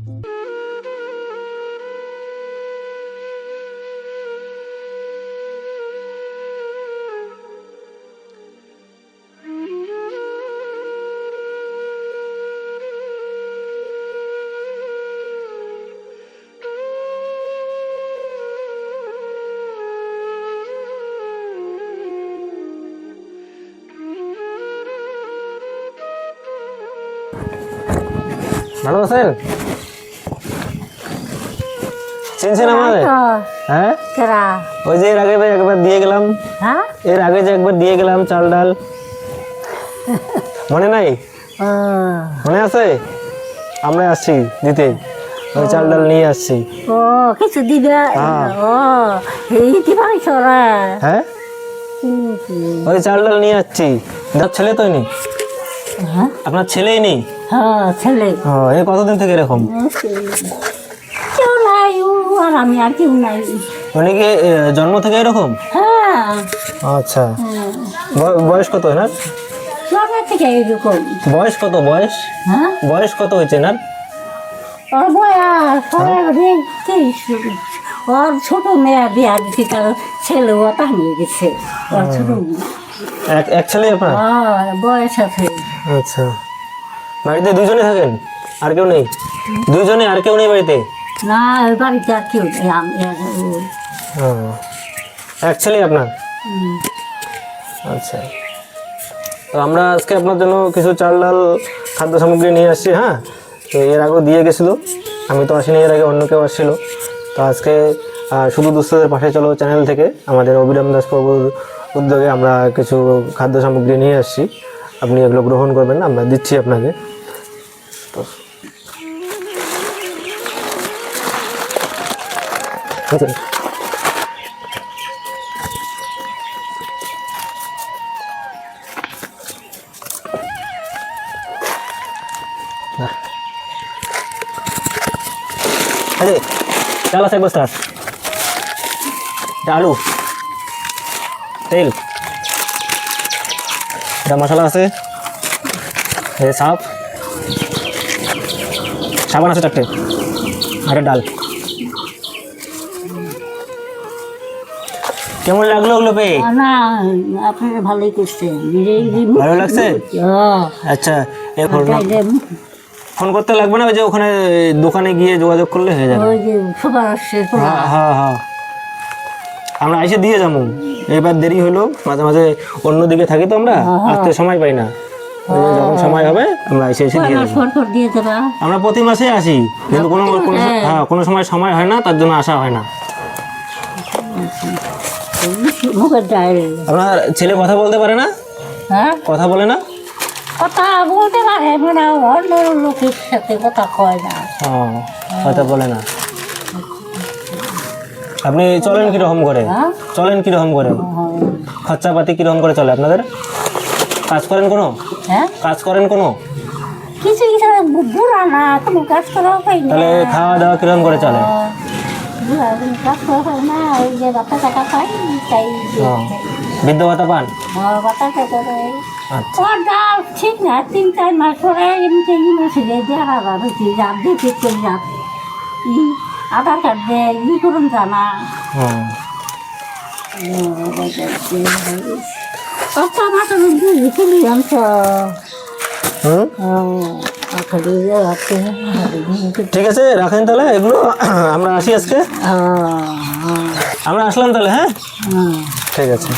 ভালো আছেন? চিনছেন আমাদের? হ্যাঁ, ওই যে এর আগে একবার দিয়ে গেলাম। এর আগে যে একবার দিয়ে গেলাম চাল ডাল, মনে নাই? মনে আছে? আমরা আসছি দিতে, ওই চাল ডাল নিয়ে আসছি। ও কিছু দিবে? হ্যাঁ, ওই চাল ডাল নিয়ে আসছি। ছেলে তো নেই? আপনার ছেলেই নেই? হ্যাঁ, ছেলে। এই কতদিন থেকে এরকম? কেউ নাই, আর আমি আর কেউ নাই। মানে কি জন্ম থেকে এরকম? হ্যাঁ। আচ্ছা, বয়স কত না? জন্ম থেকে এরকম। বয়স কত? বয়স বয়স কত হয়েছে না? ওর বয়স ওর ছোট মেয়ে বিয়া দিচ্ছে, তার ছেলে ওটা নিয়ে গেছে। ওর ছোট এক ছেলে আপনার? বয়স আছে। আচ্ছা, বাড়িতে দুজনে থাকেন, আর কেউ নেই? দুজনে, আর কেউ নেই বাড়িতে? না, বাড়িতে আর কেউ নেই। এক ছেলে আপনার? আচ্ছা, তো আমরা আজকে আপনার জন্য কিছু চাল ডাল খাদ্য সামগ্রী নিয়ে আসছি। হ্যাঁ, তো এর আগেও দিয়ে গেছিলো, আমি তো আসিনি, এর আগে অন্য কেউ আসছিল। তো আজকে শুধু দুস্থদের পাশে চলো চ্যানেল থেকে আমাদের অভিরাম দাস প্রভুর উদ্যোগে আমরা কিছু খাদ্য সামগ্রী নিয়ে আসছি। আপনি এগুলো গ্রহণ করবেন, আমরা দিচ্ছি আপনাকে। তো আরে চাল আছে এক বস্তা, আলু, তেল, এটা মশলা আছে, সাবান আছে 4টে, আর ডাল। কেমন লাগলো ওগুলো পেয়ে? না, আপনারা ভালোই করছেন। ভালো লাগছে? আচ্ছা, ফোন করতে লাগবে না, ওই যে ওখানে দোকানে গিয়ে যোগাযোগ করলে হয়ে যাবে। হ্যাঁ হ্যাঁ, আমরা এসে দিয়ে যাবো। এবার দেরি হলো, মাঝে মাঝে অন্যদিকে থাকি তো, আমরা আসতে সময় পাই না। যখন সময় হবে আমরা এসে দিয়ে যাবো। আমরা প্রতি মাসে আসি, কিন্তু কোনো সময় সময় হয় না, তার জন্য আসা হয় না। আপনার ছেলে কথা বলতে পারে না? কথা বলে না? কথা বলতে পারে, মানে অন্য লোকের সাথে কথা কয় না। কথা বলে না। আপনি চলেন কিরকম করে? চলেন কিরকম করে? খরচাপাতি কিরকম করে চলে আপনাদের? কাজ করেন কোনো? কাজ করেন কোনো? কিছু বুড়া না, কোনো কাজ করাও পাই না। তাহলে খাওয়া দাওয়া কিরকম করে চলে? কাজ করা হয় না, ওই যে বাচ্চা টাকা পাই, তাই বৃদ্ধ ভাতা পান? বাচ্চা টাকা পাই। ওর ডাল ঠিক না, 3-4 মাস পরে এমনি মাসে দেখা যাচ্ছে, রাত দিয়ে ঠিক করে যাক, আধার কার্ড দেয়, ই করুন জানা। ঠিক আছে, রাখেন তাহলে এগুলো, আমরা আসি আজকে। আমরা আসলাম তাহলে। হ্যাঁ, ঠিক আছে।